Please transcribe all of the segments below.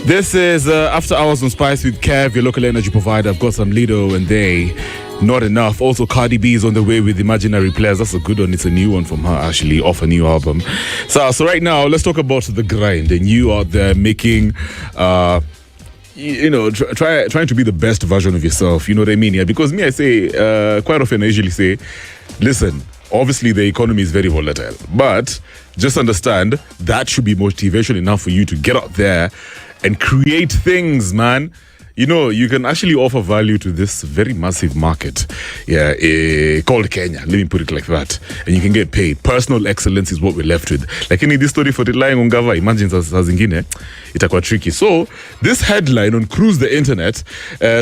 This is After Hours on Spice with Kev, your local energy provider. I've got some Lido and they. Not enough. Also, Cardi B is on the way with Imaginary Players. That's a good one. It's a new one from her, actually, off a new album. So right now, let's talk about the grind. And you out there making, trying to be the best version of yourself. You know what I mean? Yeah. Because me, I say, quite often, I usually say, listen, obviously the economy is very volatile, but just understand that should be motivation enough for you to get out there and create things, man. You know, you can actually offer value to this very massive market, called Kenya. Let me put it like that. And you can get paid. Personal excellence is what we're left with. Like in this story for relying on Gava, imagine saa zingine, itakuwa tricky. So, this headline on Cruise the Internet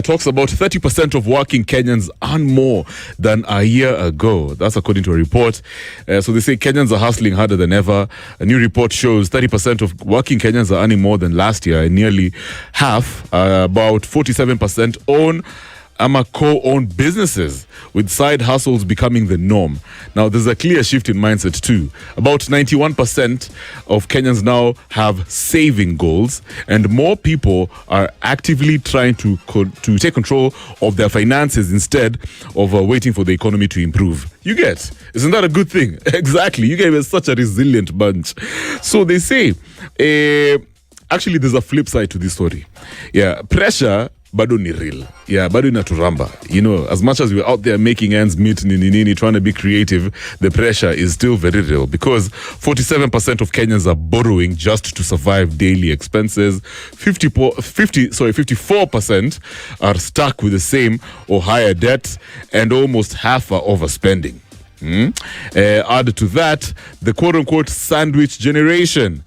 talks about 30% of working Kenyans earn more than a year ago. That's according to a report. So they say Kenyans are hustling harder than ever. A new report shows 30% of working Kenyans are earning more than last year, and nearly half, about 47% own co-own businesses, with side hustles becoming the norm. Now, there's a clear shift in mindset too. About 91% of Kenyans now have saving goals, and more people are actively trying to take control of their finances instead of waiting for the economy to improve. You get? Isn't that a good thing? Exactly. You guys are such a resilient bunch. So they say, actually, there's a flip side to this story. Yeah, pressure bado ni real. Yeah, bado inaturamba. You know, as much as we're out there making ends meet, nini, trying to be creative, the pressure is still very real because 47% of Kenyans are borrowing just to survive daily expenses. 54% are stuck with the same or higher debt, and almost half are overspending. Add to that, the quote-unquote sandwich generation.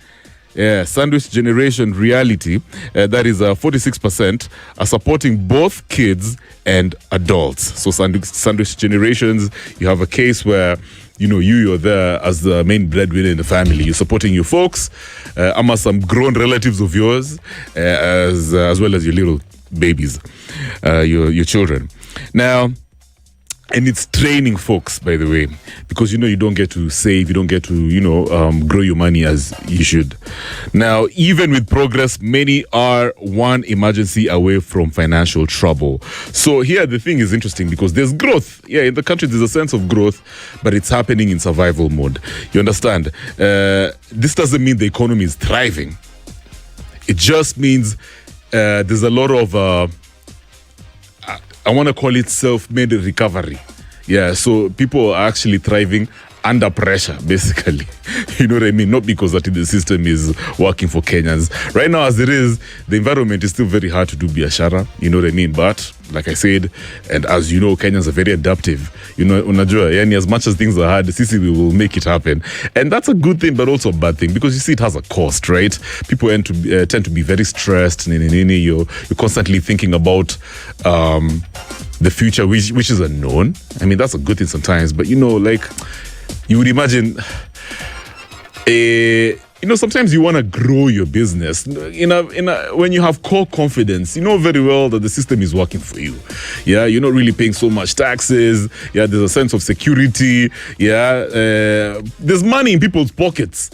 Yeah, sandwich generation reality, that is 46%, are supporting both kids and adults. So sandwich generations, you have a case where, you're there as the main breadwinner in the family. You're supporting your folks, some grown relatives of yours, as well as your little babies, your children. Now, and it's training folks, by the way, because, you don't get to save, you don't get to, grow your money as you should. Now, even with progress, many are one emergency away from financial trouble. So here, the thing is interesting because there's growth. Yeah, in the country, there's a sense of growth, but it's happening in survival mode. You understand? This doesn't mean the economy is thriving. It just means there's a lot of... I want to call it self-made recovery. Yeah, so people are actually thriving under pressure, basically. You know what I mean? Not because that the system is working for Kenyans. Right now, as it is, the environment is still very hard to do biashara. You know what I mean? But, like I said, and as you know, Kenyans are very adaptive. Unajua, yani as much as things are hard, we will make it happen. And that's a good thing, but also a bad thing, because you see it has a cost, right? People tend to be very stressed. You're constantly thinking about the future, which is unknown. I mean, that's a good thing sometimes, but you would imagine, sometimes you want to grow your business. When you have core confidence, you know very well that the system is working for you. Yeah, you're not really paying so much taxes. Yeah, there's a sense of security. Yeah, there's money in people's pockets.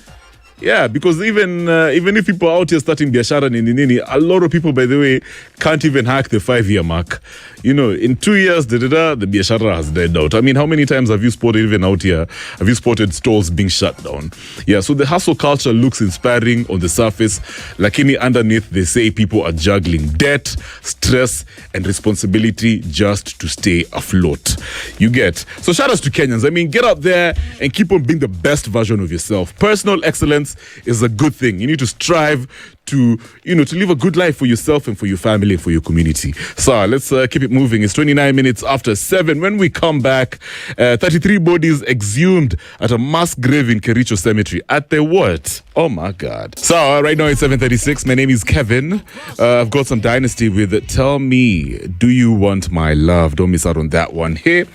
Yeah, because even if people are out here starting biashara nini, a lot of people, by the way, can't even hack the 5-year mark. In 2 years, the biashara has died out. I mean, how many times have you spotted, even out here, have you spotted stalls being shut down? Yeah, so the hustle culture looks inspiring on the surface. Lakini underneath, they say people are juggling debt, stress, and responsibility just to stay afloat. You get? So shout outs to Kenyans. I mean, get out there and keep on being the best version of yourself. Personal excellence is a good thing. You need to strive to live a good life for yourself and for your family and for your community. So let's keep it moving. It's 29 minutes after 7. When we come back, 33 bodies exhumed at a mass grave in Kericho Cemetery. At the what? Oh my God. So right now it's 7:36. My name is Kevin. I've got some Dynasty with Tell Me, Do You Want My Love? Don't miss out on that one here.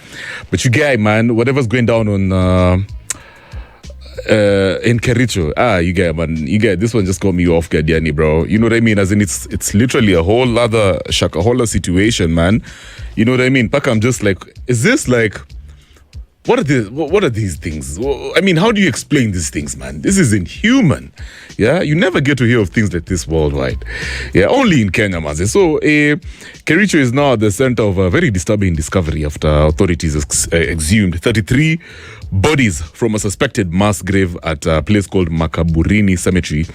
But you get, man, whatever's going down on... in Kericho, you get this one just got me off guard, yani, bro. You know what I mean? As in, it's literally a whole other shakahola situation, man. You know what I mean? Paka, I'm just like, is this like What are these things? I mean, how do you explain these things, man? This is inhuman. Yeah, you never get to hear of things like this worldwide. Yeah, only in Kenya, man. So, Kericho is now at the center of a very disturbing discovery after authorities exhumed 33 bodies from a suspected mass grave at a place called Makaburini Cemetery.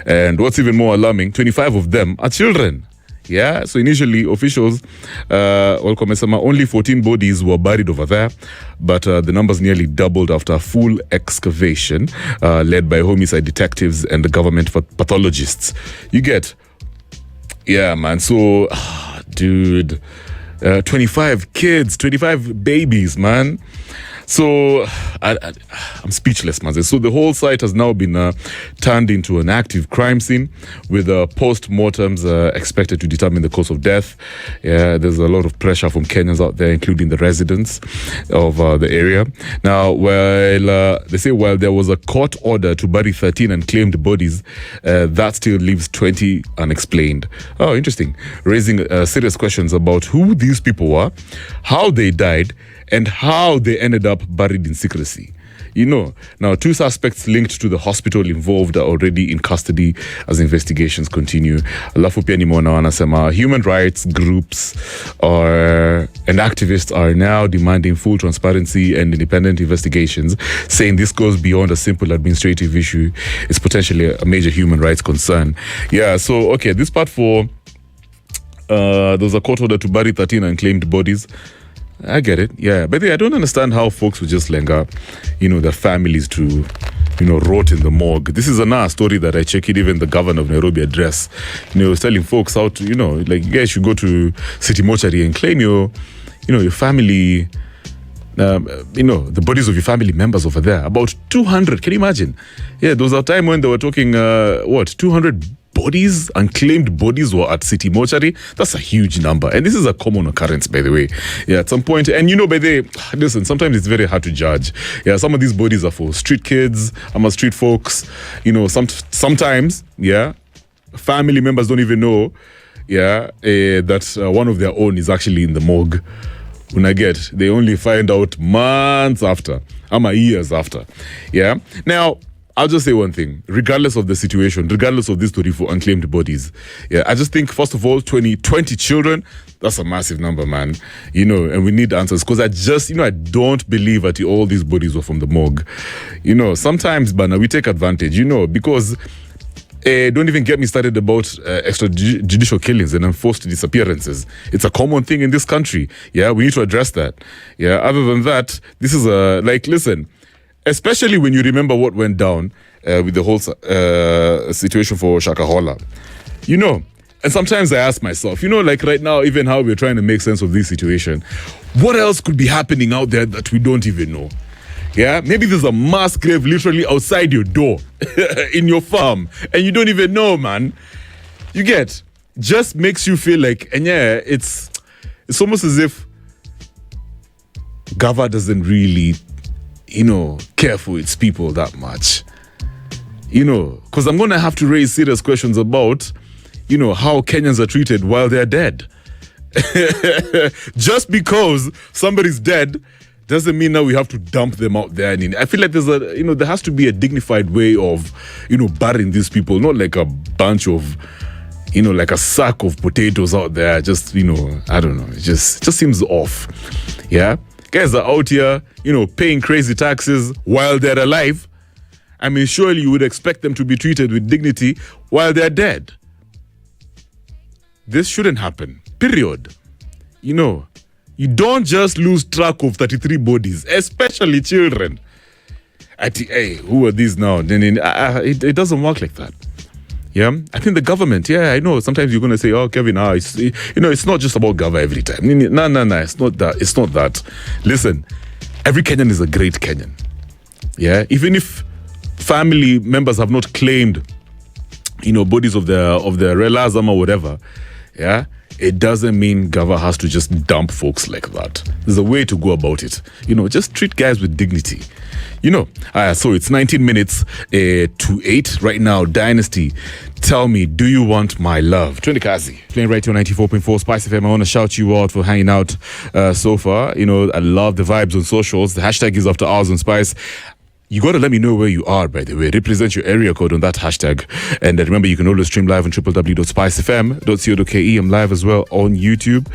And what's even more alarming, 25 of them are children. Yeah, so initially officials, only 14 bodies were buried over there, but the numbers nearly doubled after a full excavation led by homicide detectives and the government pathologists. You get, yeah, man. So, dude, 25 kids, 25 babies, man. So I'm speechless, man. So the whole site has now been turned into an active crime scene with post-mortems expected to determine the cause of death. Yeah, there's a lot of pressure from Kenyans out there, including the residents of the area. Now, they say while there was a court order to bury 13 unclaimed bodies, that still leaves 20 unexplained. Oh, interesting. Raising serious questions about who these people were, how they died, and how they ended up buried in secrecy. You know, now 2 suspects linked to the hospital involved are already in custody as investigations continue. Alafu pia nimeona wanasema human rights groups and activists are now demanding full transparency and independent investigations, saying this goes beyond a simple administrative issue. It's potentially a major human rights concern. Yeah, so, okay, this part for there was a court order to bury 13 unclaimed bodies. I get it, yeah. But I don't understand how folks would just linger, their families to, rot in the morgue. This is another story that I checked even the governor of Nairobi address. He was telling folks how to, you guys should go to City Mortuary and claim your family, the bodies of your family members over there. About 200, can you imagine? Yeah, there was a time when they were talking, 200 bodies, unclaimed bodies were at City Mortuary. That's a huge number. And this is a common occurrence, by the way. Yeah, at some point. And listen, sometimes it's very hard to judge. Yeah, some of these bodies are for street kids, street folks. Sometimes, yeah, family members don't even know, yeah, that one of their own is actually in the morgue. They only find out months after, years after. Yeah. Now, I'll just say one thing, regardless of the situation, regardless of this 34 unclaimed bodies, yeah, I just think, first of all, 20 children, that's a massive number, man, and we need answers, because I don't believe that all these bodies were from the morgue. Sometimes, we take advantage, because don't even get me started about extrajudicial killings and enforced disappearances. It's a common thing in this country. Yeah, we need to address that. Yeah, other than that, this is listen, especially when you remember what went down with the whole situation for Shakahola. And sometimes I ask myself, right now, even how we're trying to make sense of this situation, what else could be happening out there that we don't even know? Yeah, maybe there's a mass grave literally outside your door in your farm and you don't even know, man. You get, just makes you feel like, and yeah, it's almost as if Gava doesn't really care for its people that much. Because I'm going to have to raise serious questions about, how Kenyans are treated while they're dead. Just because somebody's dead doesn't mean now we have to dump them out there. And I feel like there has to be a dignified way of, burying these people, not like a bunch of, like a sack of potatoes out there. Just, I don't know. It just seems off. Yeah. Guys are out here, paying crazy taxes while they're alive. Surely you would expect them to be treated with dignity while they're dead. This shouldn't happen. Period. You don't just lose track of 33 bodies, especially children. Hey, who are these now? It doesn't work like that. Yeah, I think the government, yeah, I know sometimes you're going to say, oh, Kevin, it's not just about Gava every time. No, it's not that. It's not that. Listen, every Kenyan is a great Kenyan. Yeah, even if family members have not claimed, bodies of their relatives or whatever, yeah, it doesn't mean Gava has to just dump folks like that. There's a way to go about it. Just treat guys with dignity. So it's 19 minutes to 8 right now. Dynasty, tell me, do you want my love? Twende Kazi, playing right here on 94.4 SpiceFM. I want to shout you out for hanging out so far. I love the vibes on socials. The hashtag is After Hours on Spice. You got to let me know where you are, by the way. Represent your area code on that hashtag. And remember, you can always stream live on www.spicefm.co.ke. I'm live as well on YouTube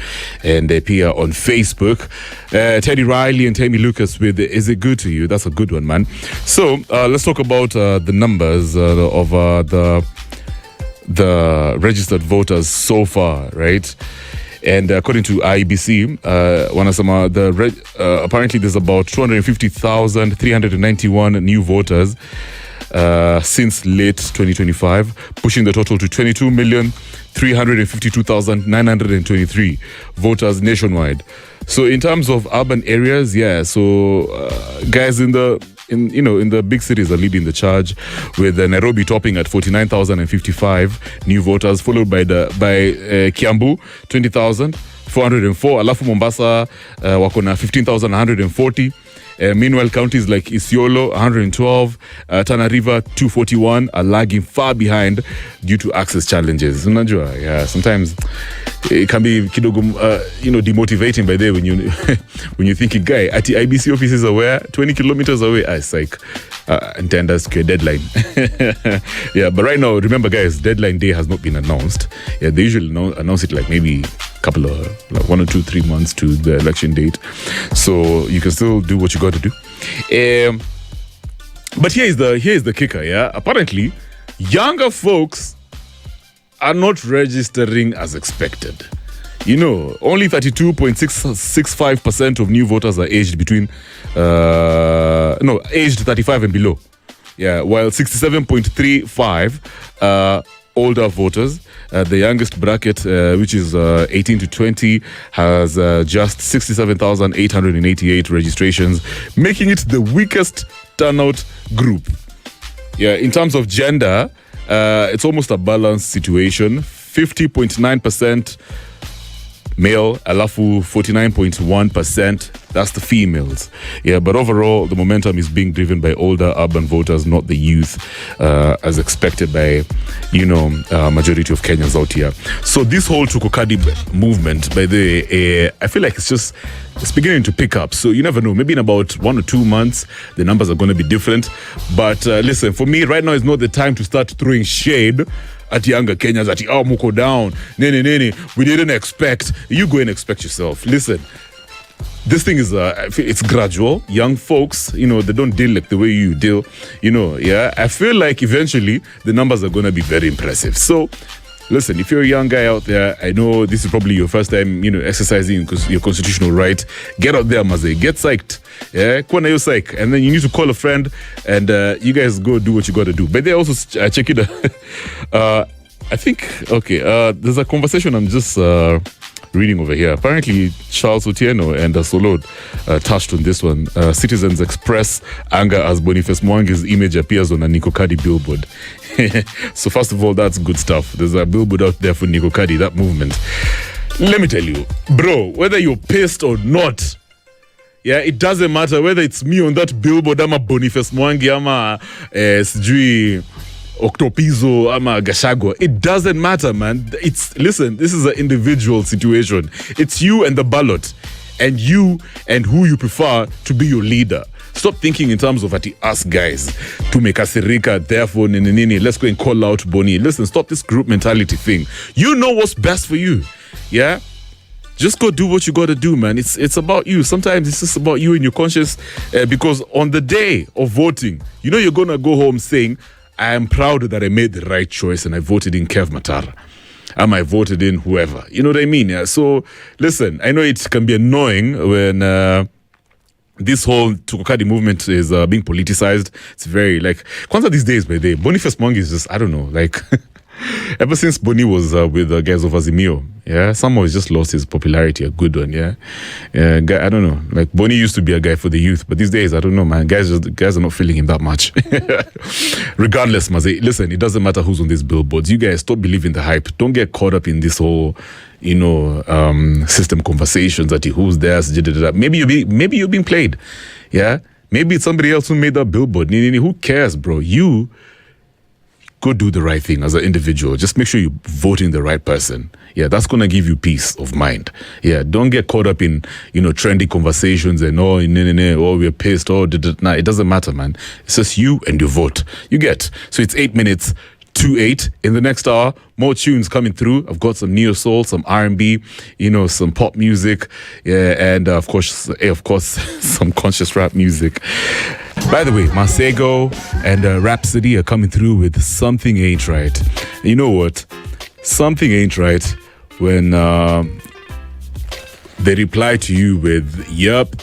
and appear on Facebook. Teddy Riley and Tammy Lucas with Is It Good to You? That's a good one, man. So let's talk about the numbers of the registered voters so far, right? And according to IEBC, apparently there's about 250,391 new voters since late 2025, pushing the total to 22,352,923 voters nationwide. So in terms of urban areas, guys in the big cities are leading the charge, with Nairobi topping at 49,055 new voters, followed by Kiambu 20,404, alafu Mombasa wako na 15,140. Meanwhile, counties like Isiolo 112, Tana River 241 are lagging far behind due to access challenges. Unajua, sometimes it can be kidogo, demotivating by there when you when you're thinking, guy, at the IBC offices are where 20 kilometers away. It's like intenders to a deadline. But right now, remember, guys, deadline day has not been announced. They usually announce it like maybe couple of 1 or 2, 3 months to the election date, so you can still do what you got to do. But here's the kicker. Apparently younger folks are not registering as expected. Only 32.665% of new voters are aged between aged 35 and below, while 67.35 older voters. The youngest bracket, which is 18 to 20, has just 67,888 registrations, making it the weakest turnout group. In terms of gender, it's almost a balanced situation. 50.9% male, alafu 49.1%. That's the females. But overall, the momentum is being driven by older urban voters, not the youth, as expected by, majority of Kenyans out here. So this whole Tukokadi movement, by the way, I feel like it's beginning to pick up. So you never know. Maybe in about 1 or 2 months, the numbers are going to be different. But listen, for me, right now is not the time to start throwing shade at younger Kenyans, at muko down, nene, we didn't expect. You go and expect yourself. Listen, this thing is it's gradual. Young folks, they don't deal like the way you deal. I feel like eventually the numbers are going to be very impressive. So listen, if you're a young guy out there, I know this is probably your first time, exercising your constitutional right. Get out there, Maze. Get psyched. Kwana yo psych. And then you need to call a friend, and you guys go do what you got to do. But they also check it. I think, there's a conversation I'm just reading over here. Apparently, Charles Otieno and Solod touched on this one. Citizens express anger as Boniface Mwangi's image appears on a Nikokadi billboard. So first of all, that's good stuff. There's a billboard out there for Nikokadi, that movement. Let me tell you, bro, whether you're pissed or not, it doesn't matter whether it's me on that billboard, ama Boniface Mwangi, ama sijui Octopizo, ama Gashagwa. It doesn't matter, man. Listen, this is an individual situation. It's you and the ballot, and you and who you prefer to be your leader. Stop thinking in terms of us guys to make us Rika, therefore let's go and call out Boni. Listen, stop this group mentality thing. You know what's best for you. Just go do what you got to do, man. It's about you. Sometimes it's just about you and your conscience, because on the day of voting, you're going to go home saying, I am proud that I made the right choice and I voted in Kev Matara. I voted in whoever. You know what I mean? So, listen, I know it can be annoying when this whole Tukokadi movement is being politicized. It's very, kwanza these days, by the way, Boniface Mwangi is just, I don't know, Ever since Bonnie was with the guys of Azimio, yeah, somehow he's just lost his popularity, a good one, yeah. Guy, I don't know. Like Bonnie used to be a guy for the youth, but these days, I don't know, man. Guys are not feeling him that much. Regardless, Maze, listen, it doesn't matter who's on these billboards. You guys stop believing the hype. Don't get caught up in this whole, system conversations that who's there. Maybe you're being played, yeah. Maybe it's somebody else who made that billboard. Who cares, bro? You go do the right thing as an individual. Just make sure you're voting the right person. Yeah, that's going to give you peace of mind. Yeah, don't get caught up in, trendy conversations and, we're pissed. Nah, it doesn't matter, man. It's just you and your vote. You get. So it's 8 minutes to 8. In the next hour, more tunes coming through. I've got some neo soul, some R&B, some pop music. Yeah, and of course, some conscious rap music. By the way, Masego and Rhapsody are coming through with Something Ain't Right. And you know what? Something ain't right when they reply to you with, yup,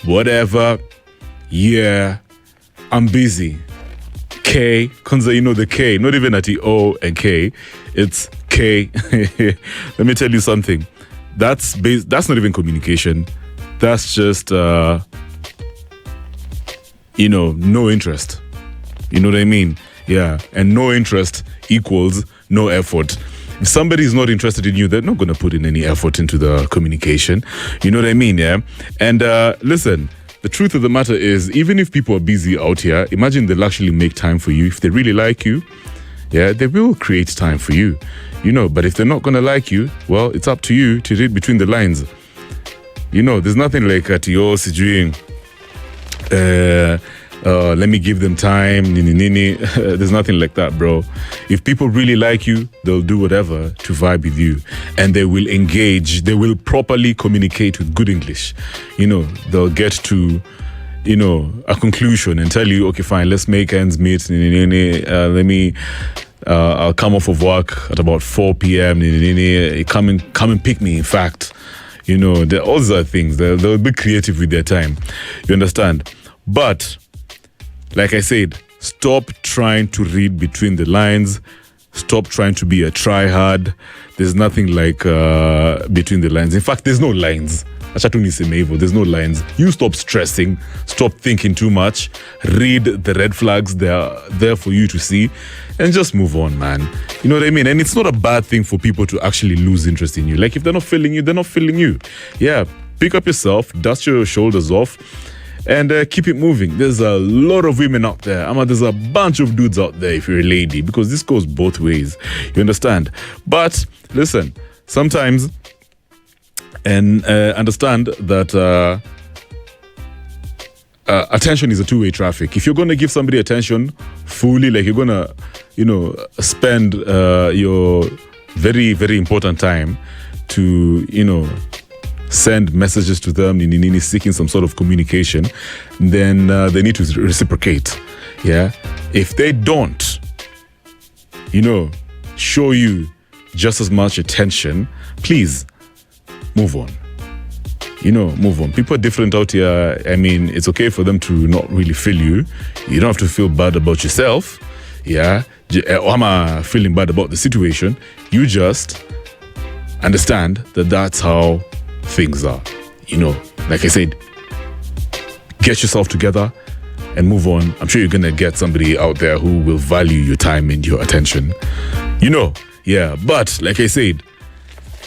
whatever, yeah, I'm busy. K, Kunza, the K, not even at the O and K, it's K. Let me tell you something. That's not even communication. That's just... no interest. You know what I mean? Yeah. And no interest equals no effort. If somebody is not interested in you, they're not going to put in any effort into the communication. You know what I mean? Yeah. And listen, the truth of the matter is, even if people are busy out here, imagine they'll actually make time for you. If they really like you, yeah, they will create time for you. But if they're not going to like you, well, it's up to you to read between the lines. There's nothing like at your doing. Let me give them time. There's nothing like that, bro. If people really like you, they'll do whatever to vibe with you, and they will engage. They will properly communicate with good English. They'll get to, a conclusion and tell you, okay, fine, let's make ends meet. I'll come off of work at about 4 p.m. Come and pick me. In fact, all those are things. They'll be creative with their time. You understand? But, like I said, stop trying to read between the lines. Stop trying to be a try-hard. There's nothing like between the lines. In fact, there's no lines. There's no lines. You stop stressing. Stop thinking too much. Read the red flags. They're there for you to see. And just move on, man. You know what I mean? And it's not a bad thing for people to actually lose interest in you. Like, if they're not feeling you, they're not feeling you. Yeah, pick up yourself. Dust your shoulders off. And keep it moving. There's a lot of women out there. There's a bunch of dudes out there if you're a lady, because this goes both ways. You understand? But listen, sometimes, and understand that attention is a two-way traffic. If you're going to give somebody attention fully, like you're going to, spend your very, very important time to, send messages to them, seeking some sort of communication, then they need to reciprocate. Yeah. If they don't, show you just as much attention, please move on. Move on. People are different out here. It's okay for them to not really feel you. You don't have to feel bad about yourself. Yeah. I'm feeling bad about the situation. You just understand that that's how things are. Like I said, get yourself together and move on. I'm sure you're gonna get somebody out there who will value your time and your attention. Yeah. But like I said,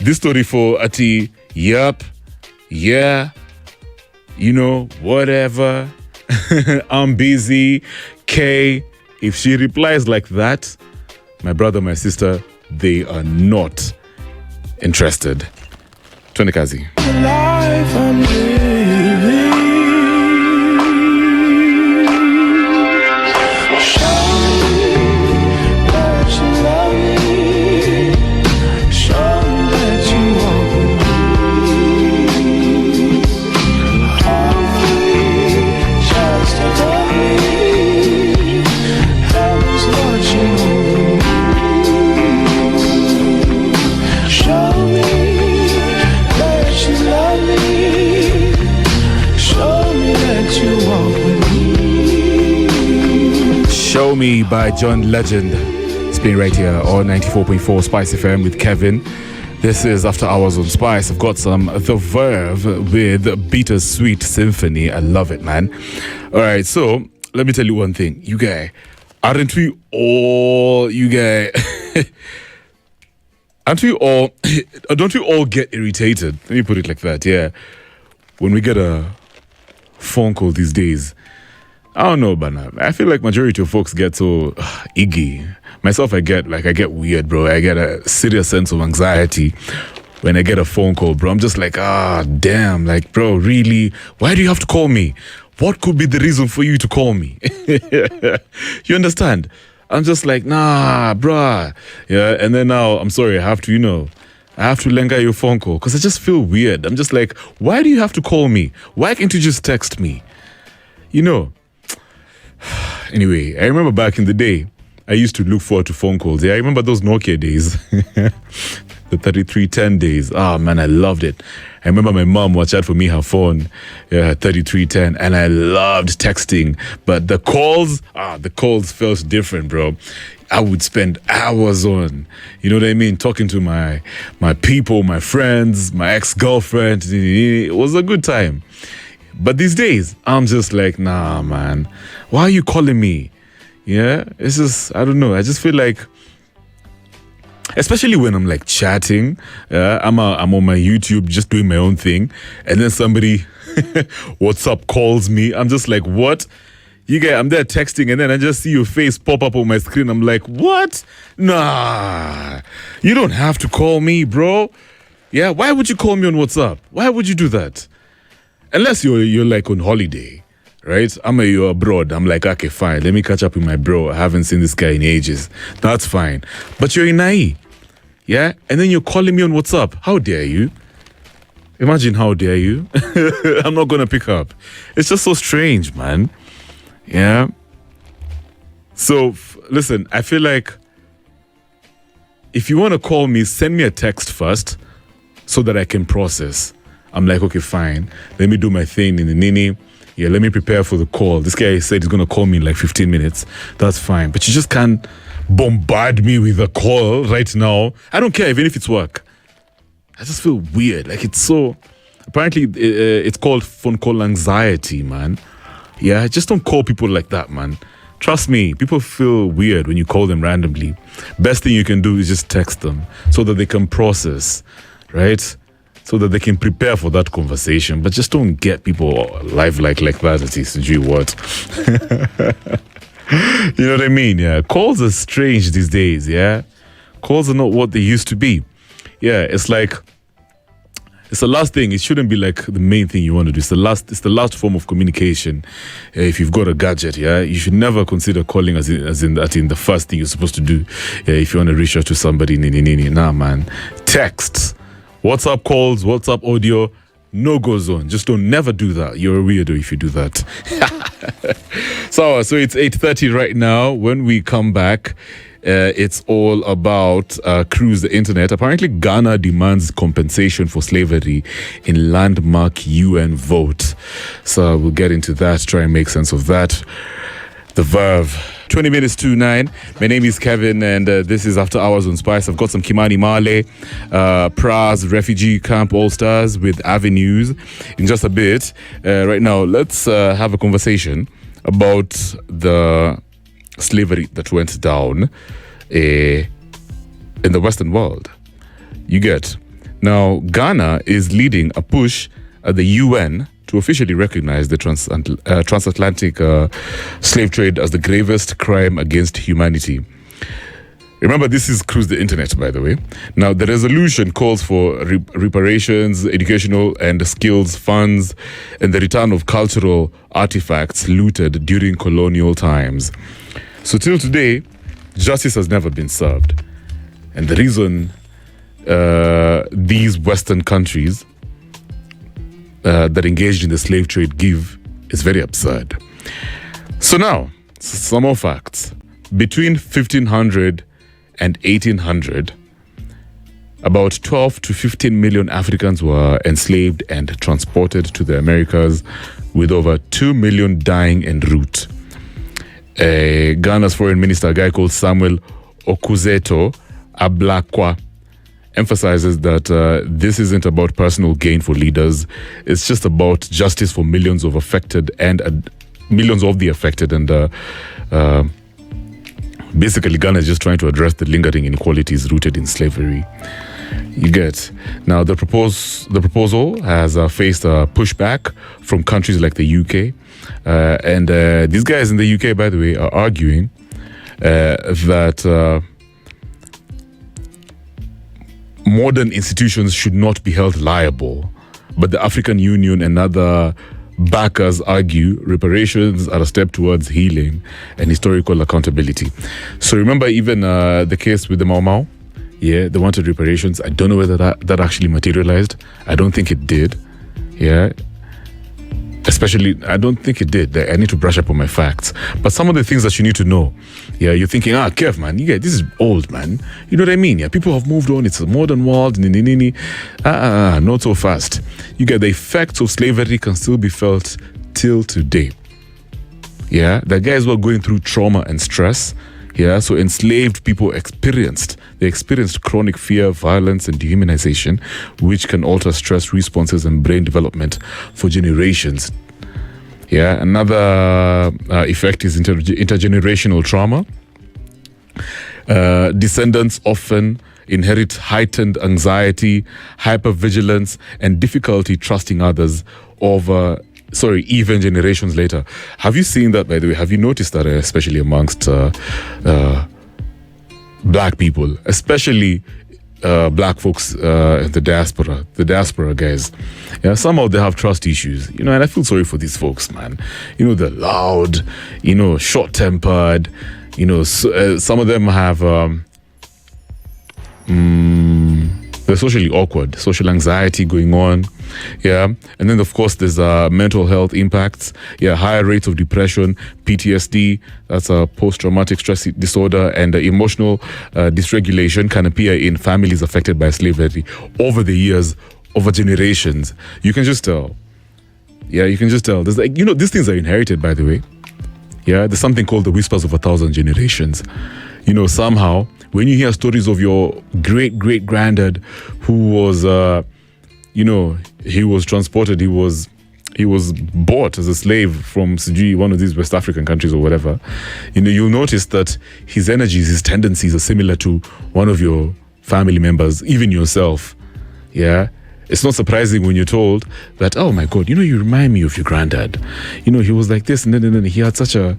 this story for Ati, yup, yeah, whatever, I'm busy, K. If she replies like that, my brother, my sister, they are not interested. Twende kazi. Life I'm living. Show me that you love me. Show me that you walk with me. Hold me, just adore me. Heaven's watching over me. Show me. Show Me by John Legend. Been right here on 94.4 Spice FM with Kevin. This is After Hours on Spice. I've got some The Verve with Bittersweet Symphony. I love it, man. All right, so let me tell you one thing. You guys, don't we all get irritated? Let me put it like that, yeah. When we get a phone call these days, I don't know, but I feel like majority of folks get so iggy. Myself, I get weird, bro. I get a serious sense of anxiety when I get a phone call, bro. I'm just like, damn, like, bro, really? Why do you have to call me? What could be the reason for you to call me? You understand? I'm just like, nah, bruh. Yeah, and then now, I'm sorry, I have to lenga your phone call because I just feel weird. I'm just like, why do you have to call me? Why can't you just text me? You know? Anyway, I remember back in the day, I used to look forward to phone calls. Yeah, I remember those Nokia days. The 3310 days. Oh, man, I loved it. I remember my mom watched out for me her phone, 3310, and I loved texting. But the calls felt different, bro. I would spend hours on, you know what I mean, talking to my people, my friends, my ex-girlfriend. It was a good time. But these days, I'm just like, nah, man. Why are you calling me? Yeah, it's just, I don't know. I just feel like, especially when I'm like chatting, I'm on my YouTube just doing my own thing, and then somebody WhatsApp calls me. I'm just like, what? You guys, I'm there texting, and then I just see your face pop up on my screen. I'm like, what? Nah, you don't have to call me, bro. Yeah, why would you call me on WhatsApp? Why would you do that? Unless you're like on holiday. Right? You're abroad. I'm like, okay, fine. Let me catch up with my bro. I haven't seen this guy in ages. That's fine. But you're in IE. Yeah? And then you're calling me on WhatsApp. How dare you? Imagine how dare you? I'm not going to pick up. It's just so strange, man. Yeah? So, listen, I feel like if you want to call me, send me a text first so that I can process. I'm like, okay, fine. Let me do my thing in the nini. Yeah, let me prepare for the call. This guy said he's going to call me in like 15 minutes. That's fine. But you just can't bombard me with a call right now. I don't care, even if it's work. I just feel weird. Like it's so... Apparently, it's called phone call anxiety, man. Yeah, just don't call people like that, man. Trust me, people feel weird when you call them randomly. Best thing you can do is just text them so that they can process, right? So that they can prepare for that conversation. But just don't get people live like that, at least. Gee, what? You know what I mean? Yeah. Calls are strange these days, yeah? Calls are not what they used to be. Yeah, it's like... It's the last thing. It shouldn't be like the main thing you want to do. It's the last form of communication. If you've got a gadget, yeah, you should never consider calling as in the first thing you're supposed to do. If you want to reach out to somebody, nah, man. Texts. WhatsApp calls, WhatsApp audio, no go zone. Just don't never do that. You're a weirdo if you do that. So it's 8:30 right now. When we come back, it's all about Cruise the Internet. Apparently, Ghana demands compensation for slavery in landmark UN vote. So we'll get into that, try and make sense of that. The Verve. 20 minutes to 9. My name is Kevin, and this is After Hours on Spice. I've got some Kimani Male, Praz Refugee Camp All-Stars with Avenues in just a bit. Right now, let's have a conversation about the slavery that went down in the Western world. You get. Now, Ghana is leading a push at the UN to officially recognize the transatlantic slave trade as the gravest crime against humanity. Remember, this is Cruise the Internet, by the way. Now, the resolution calls for reparations, educational and skills funds, and the return of cultural artifacts looted during colonial times. So till today, justice has never been served. And the reason these Western countries that engaged in the slave trade give is very absurd. So now, some more facts. Between 1500 and 1800, about 12 to 15 million Africans were enslaved and transported to the Americas, with over 2 million dying en route. Ghana's foreign minister, a guy called Samuel Okuzeto Ablakwa emphasizes that this isn't about personal gain for leaders. It's just about justice for millions of affected and millions of the affected. And basically, Ghana is just trying to address the lingering inequalities rooted in slavery. You get. Now, the proposal has faced pushback from countries like the UK. And these guys in the UK, by the way, are arguing that modern institutions should not be held liable. But the African Union and other backers argue reparations are a step towards healing and historical accountability. So remember even the case with the Mau Mau? Yeah, they wanted reparations. I don't know whether that actually materialized. I don't think it did. Yeah. Especially, I don't think it did. I need to brush up on my facts. But some of the things that you need to know, yeah, you're thinking, Kev, man, this is old, man. You know what I mean? Yeah, people have moved on. It's a modern world. Not so fast. You get the effects of slavery can still be felt till today. Yeah, the guys were going through trauma and stress. Yeah, so enslaved people experienced chronic fear, violence, and dehumanization, which can alter stress responses and brain development for generations. Yeah, another effect is intergenerational trauma. Descendants often inherit heightened anxiety, hypervigilance, and difficulty trusting others even generations later. Have you seen that, by the way? Have you noticed that, especially amongst black people, especially black folks in the diaspora guys? Yeah, somehow they have trust issues, and I feel sorry for these folks, man. They're loud, short-tempered, some of them have they're socially awkward, social anxiety going on. Yeah. And then, of course, there's mental health impacts. Yeah. Higher rates of depression, PTSD, that's a post-traumatic stress disorder, and emotional dysregulation can appear in families affected by slavery over the years, over generations. You can just tell. Yeah. You can just tell. There's these things are inherited, by the way. Yeah. There's something called the whispers of 1,000 generations. Somehow, when you hear stories of your great-great-granddad who was, he was transported, he was bought as a slave from one of these West African countries or whatever, you'll notice that his energies, his tendencies are similar to one of your family members, even yourself. Yeah. It's not surprising when you're told that, oh my God, you remind me of your granddad. He was like this, and then he had such a,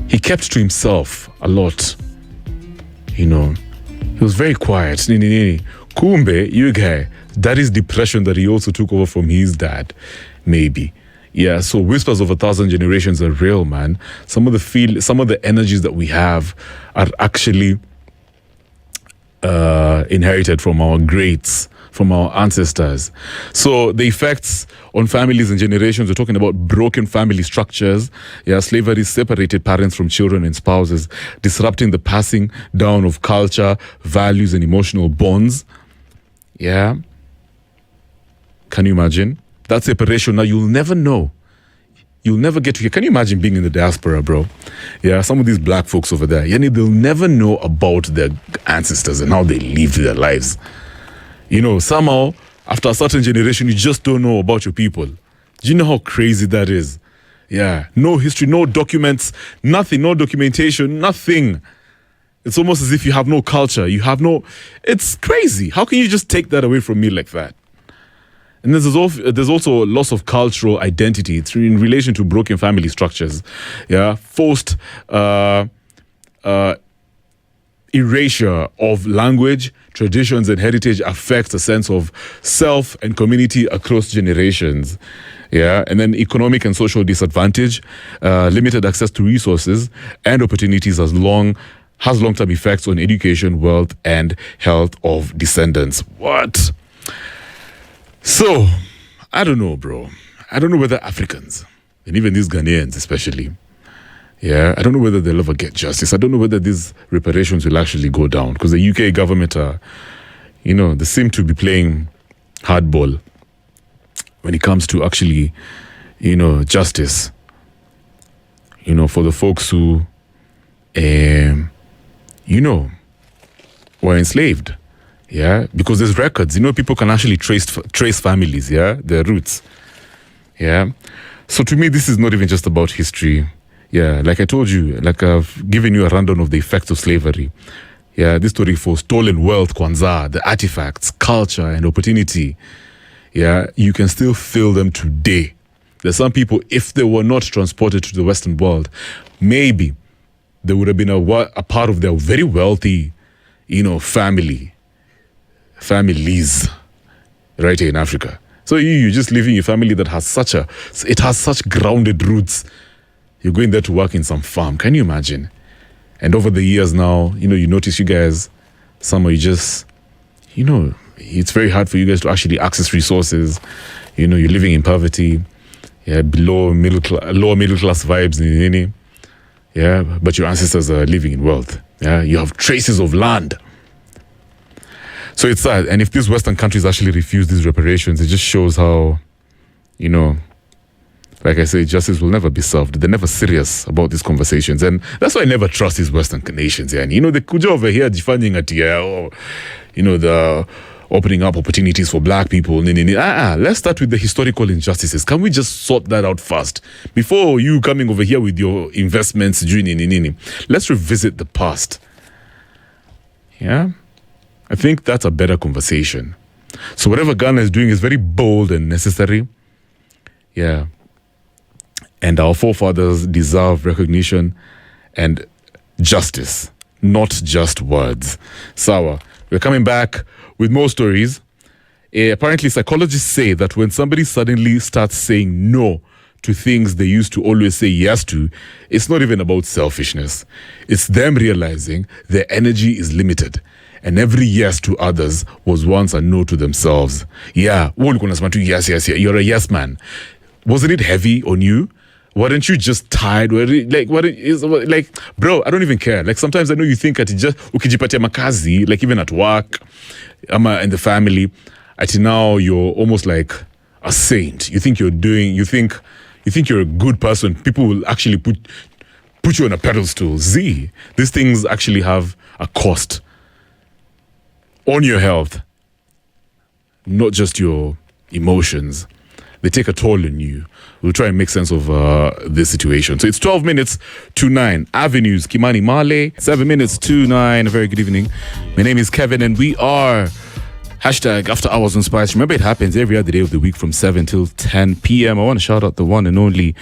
he kept to himself a lot. He was very quiet. Kumbe, you guy, that is depression that he also took over from his dad, maybe. Yeah, so whispers of 1,000 generations are real, man. Some of the energies that we have are actually inherited from our greats, from our ancestors. So the effects on families and generations, we're talking about broken family structures. Yeah, slavery separated parents from children and spouses, disrupting the passing down of culture, values, and emotional bonds. Yeah. Can you imagine? That separation, now you'll never know. You'll never get to hear. Can you imagine being in the diaspora, bro? Yeah, some of these black folks over there, they'll never know about their ancestors and how they lived their lives. Somehow, after a certain generation, you just don't know about your people. Do you know how crazy that is? Yeah, no history, no documents, nothing, no documentation, nothing. It's almost as if you have no culture. It's crazy. How can you just take that away from me like that? And there's also a loss of cultural identity in relation to broken family structures. Yeah, forced erasure of language, traditions, and heritage affects a sense of self and community across generations. Yeah, and then economic and social disadvantage, limited access to resources and opportunities has long-term effects on education, wealth, and health of descendants. What? So, I don't know, bro. I don't know whether Africans, and even these Ghanaians especially, I don't know whether they'll ever get justice. I don't know whether these reparations will actually go down, because the UK government they seem to be playing hardball when it comes to actually, justice, for the folks who, were enslaved. Yeah, because there's records. People can actually trace families, yeah, their roots. Yeah. So to me, this is not even just about history. Yeah, like I told you, like I've given you a rundown of the effects of slavery. Yeah, this story for stolen wealth, kwanzaa, the artifacts, culture, and opportunity. Yeah, you can still feel them today. There's some people, if they were not transported to the Western world, maybe they would have been a part of their very wealthy, families right here in Africa. So you just live in your family that has such grounded roots. You're going there to work in some farm. Can you imagine? And over the years now, you notice you guys, some of you just, it's very hard for you guys to actually access resources. You're living in poverty, yeah, lower middle class vibes, yeah, but your ancestors are living in wealth. Yeah, you have traces of land. So it's sad. And if these Western countries actually refuse these reparations, it just shows how, like I say, justice will never be served. They're never serious about these conversations. And that's why I never trust these Western nations. Yeah. And, they could over here defending it, the opening up opportunities for black people. Let's start with the historical injustices. Can we just sort that out first? Before you coming over here with your investments, let's revisit the past. Yeah. I think that's a better conversation. So whatever Ghana is doing is very bold and necessary. Yeah. And our forefathers deserve recognition and justice, not just words. Sawa, we're coming back with more stories. Apparently, psychologists say that when somebody suddenly starts saying no to things they used to always say yes to, it's not even about selfishness. It's them realizing their energy is limited. And every yes to others was once a no to themselves. Yeah, yes. You're a yes man. Wasn't it heavy on you? Weren't you just tired? Bro, I don't even care. Like sometimes I know you think that just ukijipatia makazi, like even at work, in the family, until now you're almost like a saint. You think you're a good person. People will actually put you on a pedestal. These things actually have a cost on your health, not just your emotions. They take a toll on you. We'll try and make sense of this situation. So it's 12 minutes to 9. Avenues, Kimani Male. 7 minutes to 9. A very good evening. My name is Kevin and we are #After Hours on Spice. Remember, it happens every other day of the week from 7 till 10 p.m. I want to shout out the one and only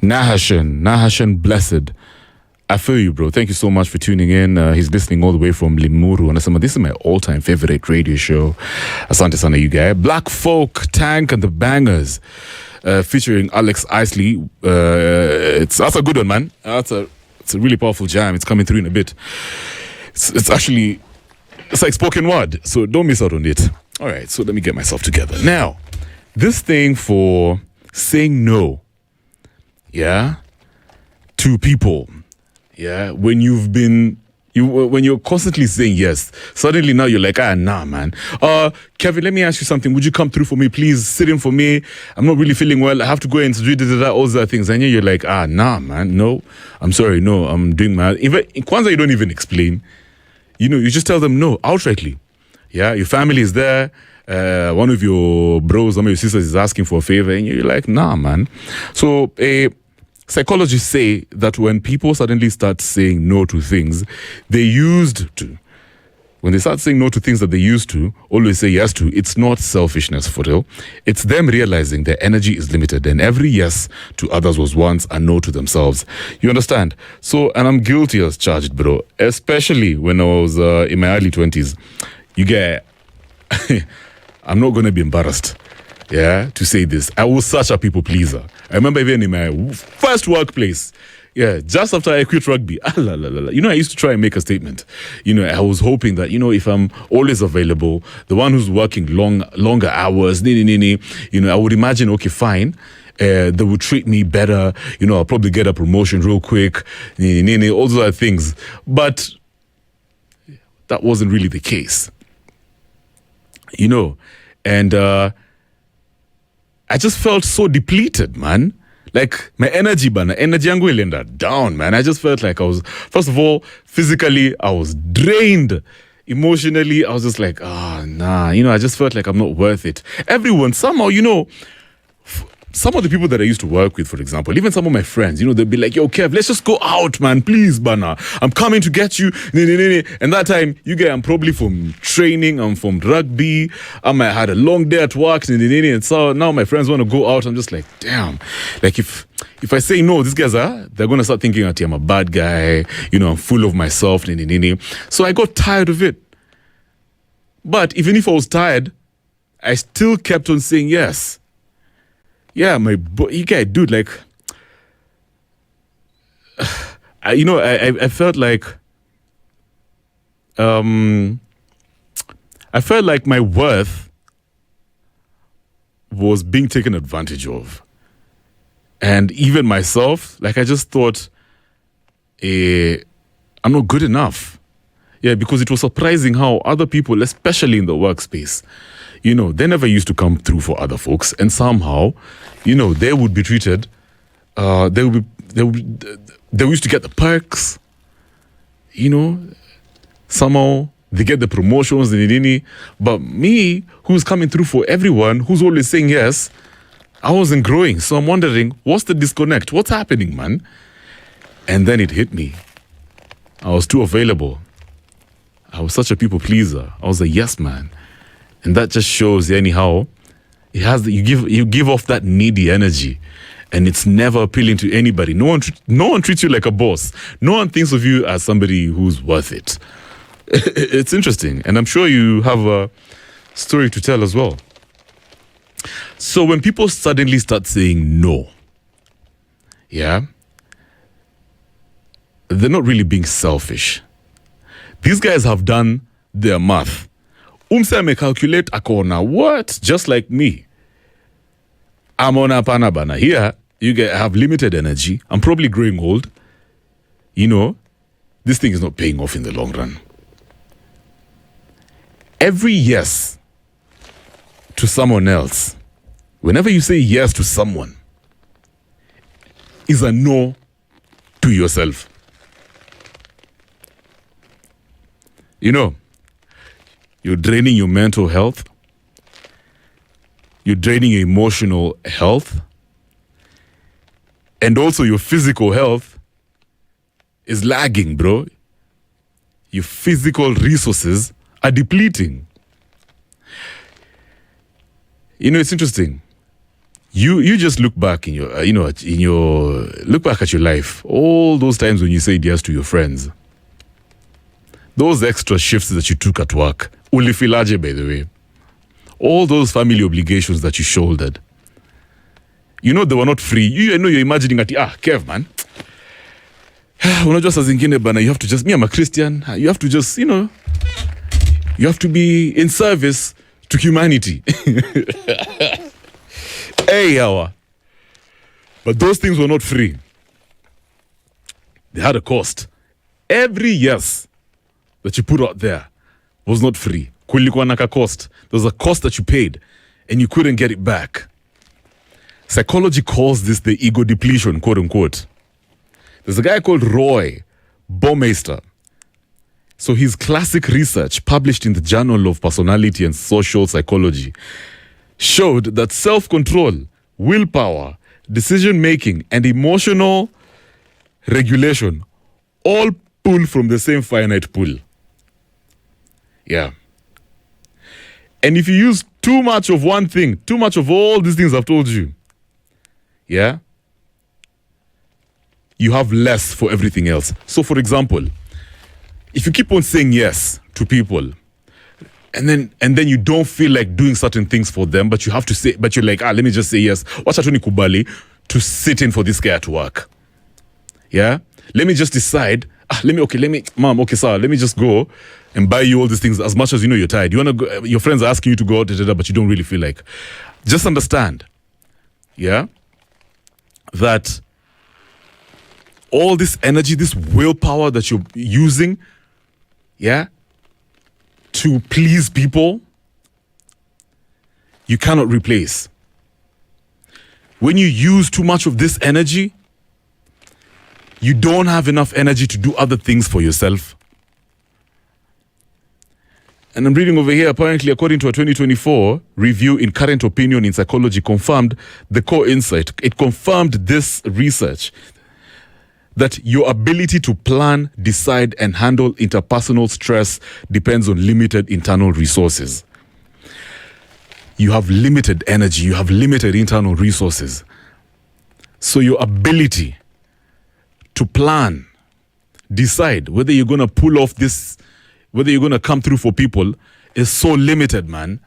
Nahashan Blessed. I feel you, bro. Thank you so much for tuning in. He's listening all the way from Limuru. And this is my all-time favorite radio show. Asante sana, you guys. Black Folk, Tank and the Bangers, featuring Alex Isley. That's a good one, man. It's a really powerful jam. It's coming through in a bit. It's like spoken word. So don't miss out on it. All right, so let me get myself together. Now, this thing for saying no, yeah, to people. Yeah, when you're constantly saying yes, suddenly now you're like, nah, man. Kevin, let me ask you something. Would you come through for me, please? Sit in for me. I'm not really feeling well. I have to go and do all those things. And you're like, nah, man. No, I'm sorry. No, I'm doing my. Even in Kwanzaa, you don't even explain. You just tell them no outrightly. Yeah, your family is there. One of your bros, one of your sisters is asking for a favor, and you're like, nah, man. So psychologists say that when people suddenly start saying no to things when they start saying no to things that they used to always say yes to, it's not selfishness for real. It's them realizing their energy is limited and every yes to others was once a no to themselves. You understand? So, and I'm guilty as charged, bro. Especially when I was in my early 20s. You get, I'm not going to be embarrassed. Yeah, to say this. I was such a people pleaser. I remember even in my first workplace, just after I quit rugby, I used to try and make a statement. I was hoping that, if I'm always available, the one who's working longer hours, I would imagine, okay, fine, they would treat me better, I'll probably get a promotion real quick, all those other things. But that wasn't really the case. And I just felt so depleted, man. Like my energy yangu ilienda down, man. I just felt like I was, first of all, physically, I was drained. Emotionally, I was just like, nah, I just felt like I'm not worth it. Everyone, somehow, some of the people that I used to work with, for example, even some of my friends, they'd be like, yo, Kev, let's just go out, man, please, bana. I'm coming to get you. And that time, I'm probably from training, I'm from rugby, I had a long day at work, and so now my friends want to go out. I'm just like, damn. Like, if I say no, these guys they're going to start thinking that I'm a bad guy, I'm full of myself, So I got tired of it. But even if I was tired, I still kept on saying yes. Yeah, dude, like, I felt like, my worth was being taken advantage of. And even myself, like, I just thought, I'm not good enough. Yeah, because it was surprising how other people, especially in the workspace, they never used to come through for other folks, and somehow, they would be treated. They used to get the perks. Somehow they get the promotions, but me, who's coming through for everyone, who's always saying yes, I wasn't growing. So I'm wondering, what's the disconnect? What's happening, man? And then it hit me. I was too available. I was such a people pleaser. I was a yes man. And that just shows, anyhow, you give off that needy energy, and it's never appealing to anybody. No one treats you like a boss. No one thinks of you as somebody who's worth it. It's interesting, and I'm sure you have a story to tell as well. So when people suddenly start saying no, yeah, they're not really being selfish. These guys have done their math. Umse calculate akona what? Just like me. I'm on a panabana. Here, have limited energy. I'm probably growing old. This thing is not paying off in the long run. Every yes to someone else, whenever you say yes to someone, is a no to yourself. You're draining your mental health. You're draining your emotional health. And also your physical health is lagging, bro. Your physical resources are depleting. It's interesting. You just look back in your, look back at your life. All those times when you said yes to your friends. Those extra shifts that you took at work. Ulifilaje, by the way. All those family obligations that you shouldered. They were not free. You're imagining that, Kev, man. Unajua saa zingine bana, you have to just, me, I'm a Christian. You have to just, you have to be in service to humanity. Hey, yawa. But those things were not free. They had a cost. Every yes that you put out there was not free. Kulikuwa na cost. There was a cost that you paid and you couldn't get it back. Psychology calls this the ego depletion, quote unquote. There's a guy called Roy Baumeister. So his classic research, published in the Journal of Personality and Social Psychology, showed that self-control, willpower, decision-making, and emotional regulation all pull from the same finite pool. Yeah. And if you use too much of one thing, too much of all these things I've told you, yeah, you have less for everything else. So, for example, if you keep on saying yes to people, and then you don't feel like doing certain things for them, but you have to say, but you're like, let me just say yes. Wacha tu nikubali to sit in for this guy at work. Yeah? Let me just decide, let me just go and buy you all these things as much as you're tired. You wanna go, your friends are asking you to go out, but you don't really feel like. Just understand, yeah, that all this energy, this willpower that you're using, yeah, to please people, you cannot replace. when you use too much of this energy, you don't have enough energy to do other things for yourself. And I'm reading over here, apparently, according to a 2024 review in Current Opinion in Psychology, confirmed the core insight. It confirmed this research that your ability to plan, decide, and handle interpersonal stress depends on limited internal resources. You have limited energy, you have limited internal resources. So your ability to plan, decide whether you're going to pull off this, whether you're going to come through for people is so limited, man.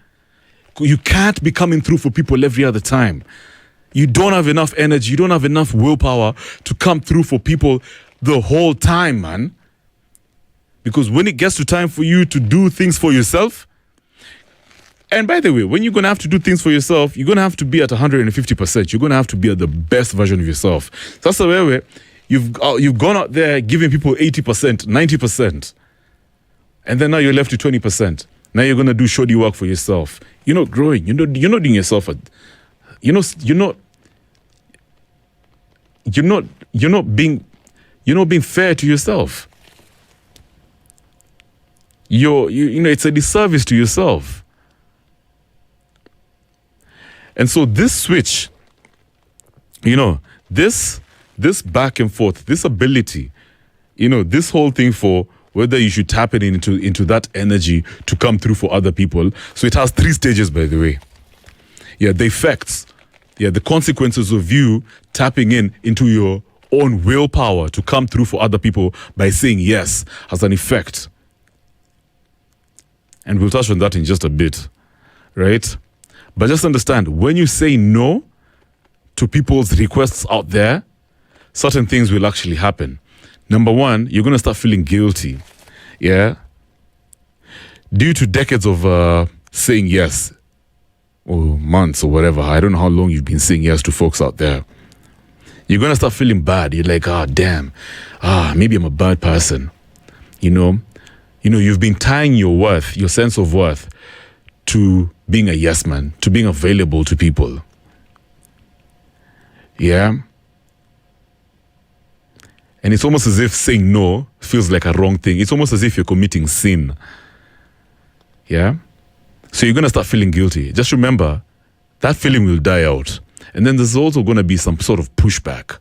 You can't be coming through for people every other time. You don't have enough energy, you don't have enough willpower to come through for people the whole time, man. Because when it gets to time for you to do things for yourself, and by the way, when you're going to have to do things for yourself, you're going to have to be at 150%. You're going to have to be at the best version of yourself. So that's the way you've gone out there giving people 80%, 90%. And then now you're left with 20%. Now you're going to do shoddy work for yourself. You're not growing. You're not doing yourself you're not being fair to yourself. It's a disservice to yourself. And so this switch, this back and forth, this ability, this whole thing for whether you should tap it into that energy to come through for other people. So it has 3 stages, by the way. Yeah, the effects. Yeah, the consequences of you tapping into your own willpower to come through for other people by saying yes has an effect. And we'll touch on that in just a bit, right? But just understand, when you say no to people's requests out there, certain things will actually happen. Number one, you're going to start feeling guilty. Yeah? Due to decades of saying yes, or months or whatever, I don't know how long you've been saying yes to folks out there. You're going to start feeling bad. You're like, damn, maybe I'm a bad person. You've been tying your worth, your sense of worth, to being a yes man, to being available to people. Yeah? And it's almost as if saying no feels like a wrong thing. It's almost as if you're committing sin. Yeah? So you're going to start feeling guilty. Just remember, that feeling will die out. And then there's also going to be some sort of pushback.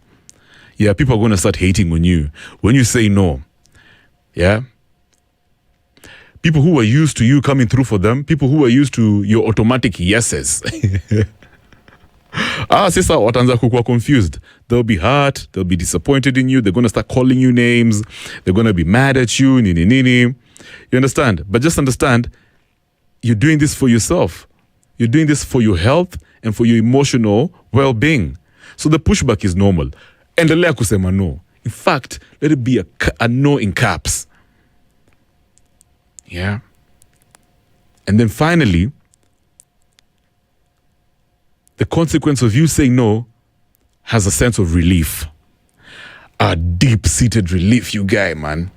Yeah, people are going to start hating on you when you say no. Yeah? People who are used to you coming through for them, people who are used to your automatic yeses. Sasa wataanza kukuwa confused. They'll be hurt, they'll be disappointed in you, they're going to start calling you names, they're going to be mad at you, nini nini. You understand? But just understand, you're doing this for yourself. You're doing this for your health and for your emotional well-being. So the pushback is normal. Endelea kusema no. In fact, let it be a no in caps. Yeah. And then finally, the consequence of you saying no has a sense of relief. A deep-seated relief, you guy, man.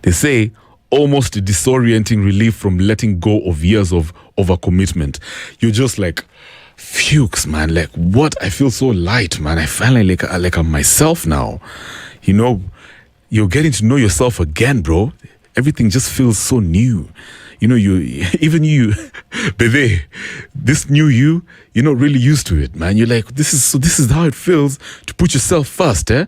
They say almost a disorienting relief from letting go of years of overcommitment. You're just like, fuchs, man. Like, what? I feel so light, man. I feel like I'm myself now. You're getting to know yourself again, bro. Everything just feels so new. Baby, this new you're not really used to it, man. You're like, this is how it feels to put yourself first, eh?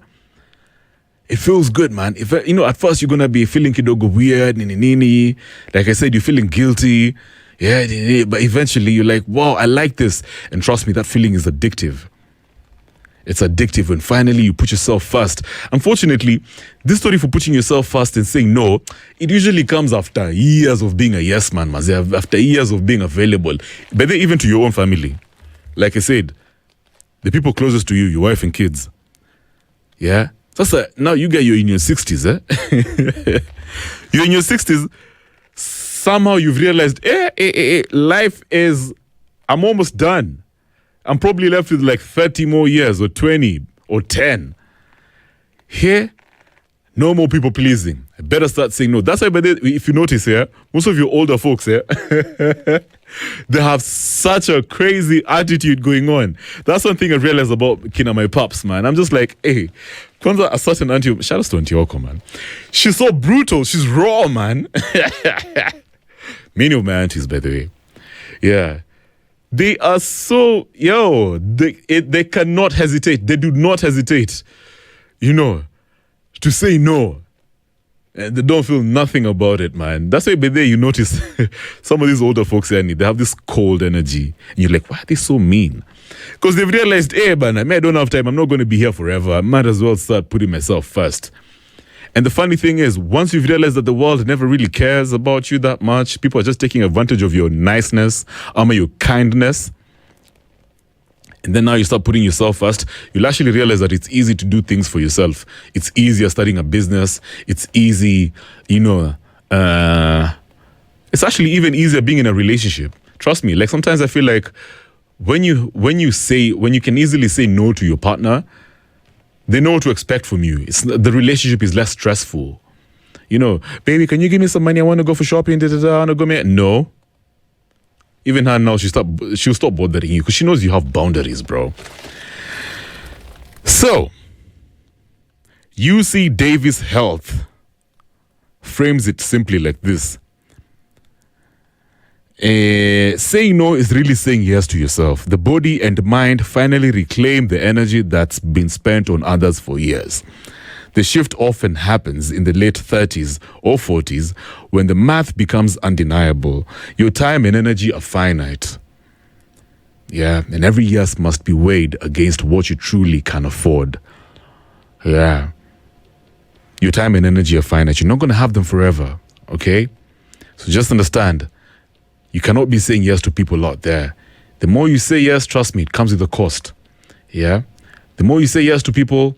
It feels good, man. If at first you're gonna be feeling kidogo weird, nini. Like I said, you're feeling guilty, yeah. But eventually you're like, wow, I like this, and trust me, that feeling is addictive. It's addictive when finally you put yourself first. Unfortunately, this story for putting yourself first and saying no, it usually comes after years of being a yes man, after years of being available, but then even to your own family. Like I said, the people closest to you, your wife and kids. Yeah? So now you're in your 60s, eh? You're in your 60s, somehow you've realized, life is, I'm almost done. I'm probably left with like 30 more years or 20 or 10. Here, No more people pleasing. I better start saying no. That's why, if you notice here, most of your older folks here, they have such a crazy attitude going on. That's one thing I realized about my pops, man. I'm just like, hey, Kwanzaa, a certain auntie, shout out to Auntie Oko, man. She's so brutal. She's raw, man. Many of my aunties, by the way. Yeah. They are so, they cannot hesitate. They do not hesitate, to say no. And they don't feel nothing about it, man. That's why by there you notice some of these older folks here, they have this cold energy. And you're like, why are they so mean? Because they've realized, hey, man, I don't have time. I'm not going to be here forever. I might as well start putting myself first. And the funny thing is, once you've realized that the world never really cares about you that much, people are just taking advantage of your niceness, your kindness, and then now you start putting yourself first, you'll actually realize that it's easy to do things for yourself. It's easier starting a business. It's easy, it's actually even easier being in a relationship. Trust me, like sometimes I feel like when you can easily say no to your partner, they know what to expect from you. The relationship is less stressful. Baby, can you give me some money? I want to go for shopping. I want to go. No. Even her now, she'll stop bothering you because she knows you have boundaries, bro. So, UC Davis Health frames it simply like this. Saying no is really saying yes to yourself. The body and mind finally reclaim the energy that's been spent on others for years. The shift often happens in the late 30s or 40s when the math becomes undeniable. Your time and energy are finite. Yeah, and every yes must be weighed against what you truly can afford. Yeah. Your time and energy are finite. You're not going to have them forever, okay? So just understand, you cannot be saying yes to people out there. The more you say yes, trust me, it comes with a cost. Yeah? The more you say yes to people,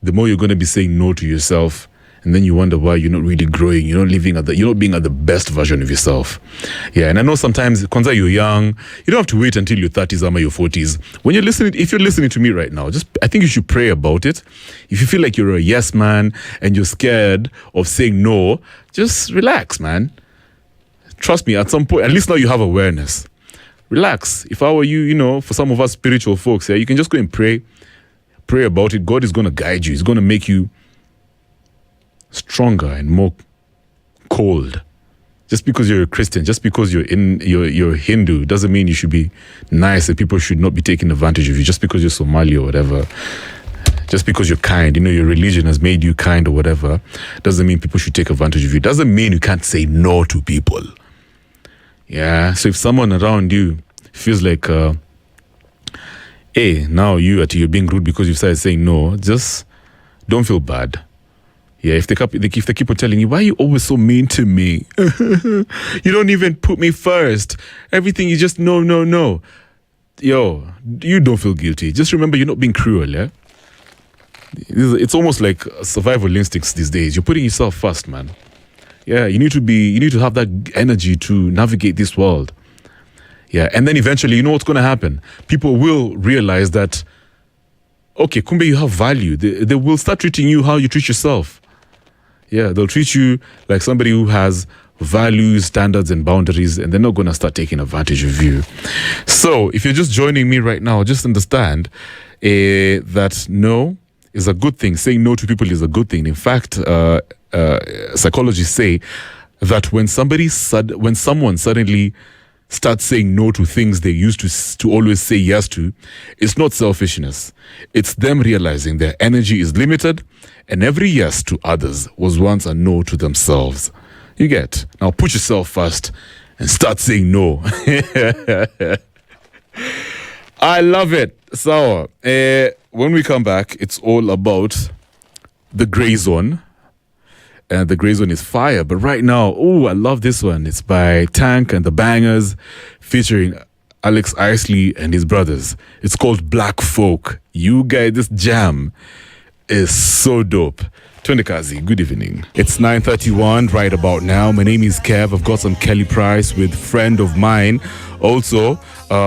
the more you're going to be saying no to yourself, and then you wonder why you're not really growing. You're not being at the best version of yourself. Yeah, and I know sometimes, Kwanzaa, you're young. You don't have to wait until your 30s or your 40s. If you're listening to me right now, I think you should pray about it. If you feel like you're a yes man and you're scared of saying no, just relax, man. Trust me, at some point, at least now you have awareness. Relax. If I were you, for some of us spiritual folks, you can just go and pray. Pray about it. God is going to guide you. He's going to make you stronger and more cold. Just because you're a Christian, just because you're Hindu, doesn't mean you should be nice and people should not be taking advantage of you. Just because you're Somali or whatever, just because you're kind, your religion has made you kind or whatever, doesn't mean people should take advantage of you. Doesn't mean you can't say no to people. Yeah. So if someone around you feels like, hey, now you're being rude because you started saying no, just don't feel bad. Yeah, if they keep on telling you, why are you always so mean to me? You don't even put me first. Everything you just no. Yo, you don't feel guilty. Just remember you're not being cruel, yeah? It's almost like survival instincts these days. You're putting yourself first, man. Yeah, you need to have that energy to navigate this world. Yeah, and then eventually, you know what's going to happen? People will realize that, okay, Kumbe, you have value. They will start treating you how you treat yourself. Yeah, they'll treat you like somebody who has values, standards, and boundaries, and they're not going to start taking advantage of you. So, if you're just joining me right now, just understand that no is a good thing. Saying no to people is a good thing. In fact, psychologists say that when someone suddenly start saying no to things they used to always say yes to, it's not selfishness. It's them realizing their energy is limited, and every yes to others was once a no to themselves. You get? Now put yourself first and start saying no. I love it. So, when we come back, it's all about the gray zone. The gray zone is fire. But right now, I love this one. It's by Tank and the Bangers, featuring Alex Isley and his brothers. It's called Black Folk. You guys, this jam is so dope. Twendekazi, good evening. It's 9:31 right about now. My name is Kev. I've got some Kelly Price with friend of mine. Also,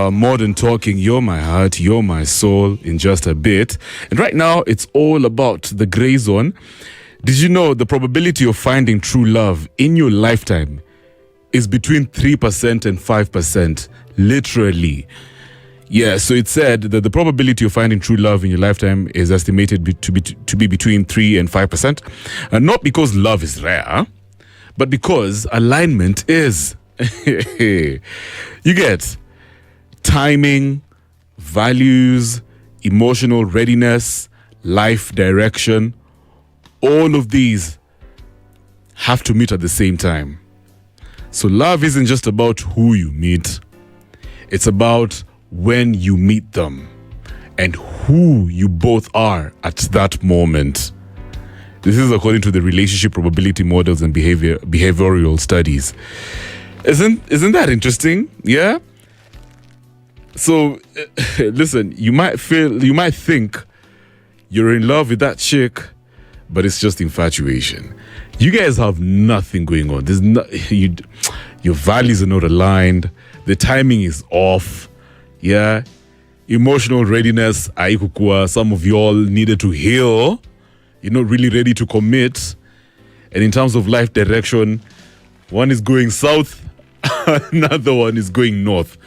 more than talking, you're my heart, you're my soul in just a bit. And right now, it's all about the gray zone. Did you know the probability of finding true love in your lifetime is between 3% and 5%? Literally. Yeah, so it said that the probability of finding true love in your lifetime is estimated to be between 3 and 5%. And not because love is rare, but because alignment is. You get timing, values, emotional readiness, life direction. All of these have to meet at the same time. So love isn't just about who you meet. It's about when you meet them and who you both are at that moment. This is according to the relationship probability models and behavioral studies. Isn't that interesting? Yeah. So listen, you might think you're in love with that chick, but it's just infatuation. You guys have nothing going on. Your values are not aligned. The timing is off. Yeah, emotional readiness, aikukua. Some of y'all needed to heal. You're not really ready to commit. And in terms of life direction, one is going south, another one is going north.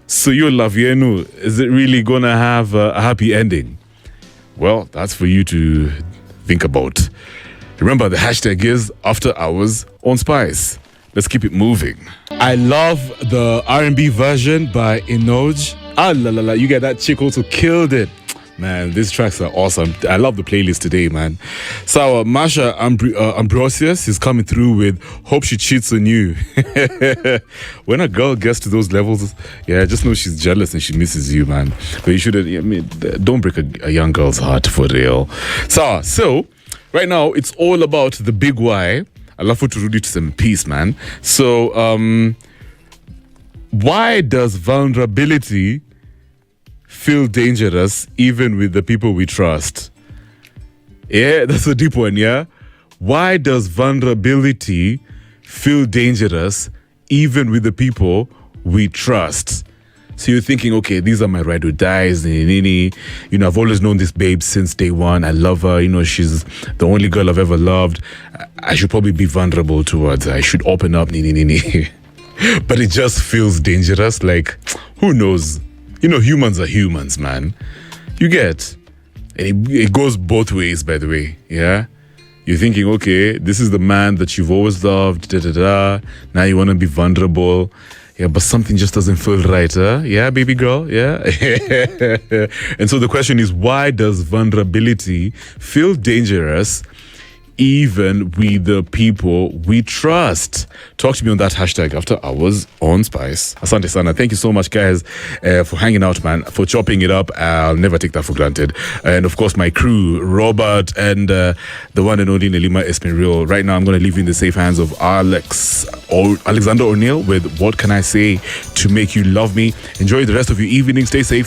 So your love, is it really gonna have a happy ending? Well, that's for you to think about. Remember, the hashtag is After Hours on Spice. Let's keep it moving. I love the R&B version by Inoj. Ah la la la, you get that chick also killed it. Man, these tracks are awesome. I love the playlist today, man. So, Masha Ambrosius is coming through with Hope She Cheats on You. When a girl gets to those levels, yeah, just know she's jealous and she misses you, man. But you shouldn't, don't break a young girl's heart for real. So, right now, it's all about the big why. I love to read it to some peace, man. So, why does vulnerability feel dangerous even with the people we trust? Yeah, that's a deep one, yeah? Why does vulnerability feel dangerous even with the people we trust? So you're thinking, okay, these are my ride or dies. I've always known this babe since day one. I love her. She's the only girl I've ever loved. I should probably be vulnerable towards her. I should open up. But it just feels dangerous. Like, who knows? Humans are humans, man. You get? And it goes both ways, by the way. Yeah? You're thinking, okay, this is the man that you've always loved. Now you want to be vulnerable. Yeah, but something just doesn't feel right, huh? Yeah, baby girl, yeah? And so the question is, why does vulnerability feel dangerous even with the people we trust? Talk to me on that hashtag After Hours on Spice. Asante sana. Thank you so much, guys, for hanging out, man, for chopping it up. I'll never take that for granted. And of course, my crew, Robert and the one and only Nelima Espenreal. Right now, I'm going to leave you in the safe hands of Alexander O'Neill with What Can I Say to Make You Love Me. Enjoy the rest of your evening. Stay safe.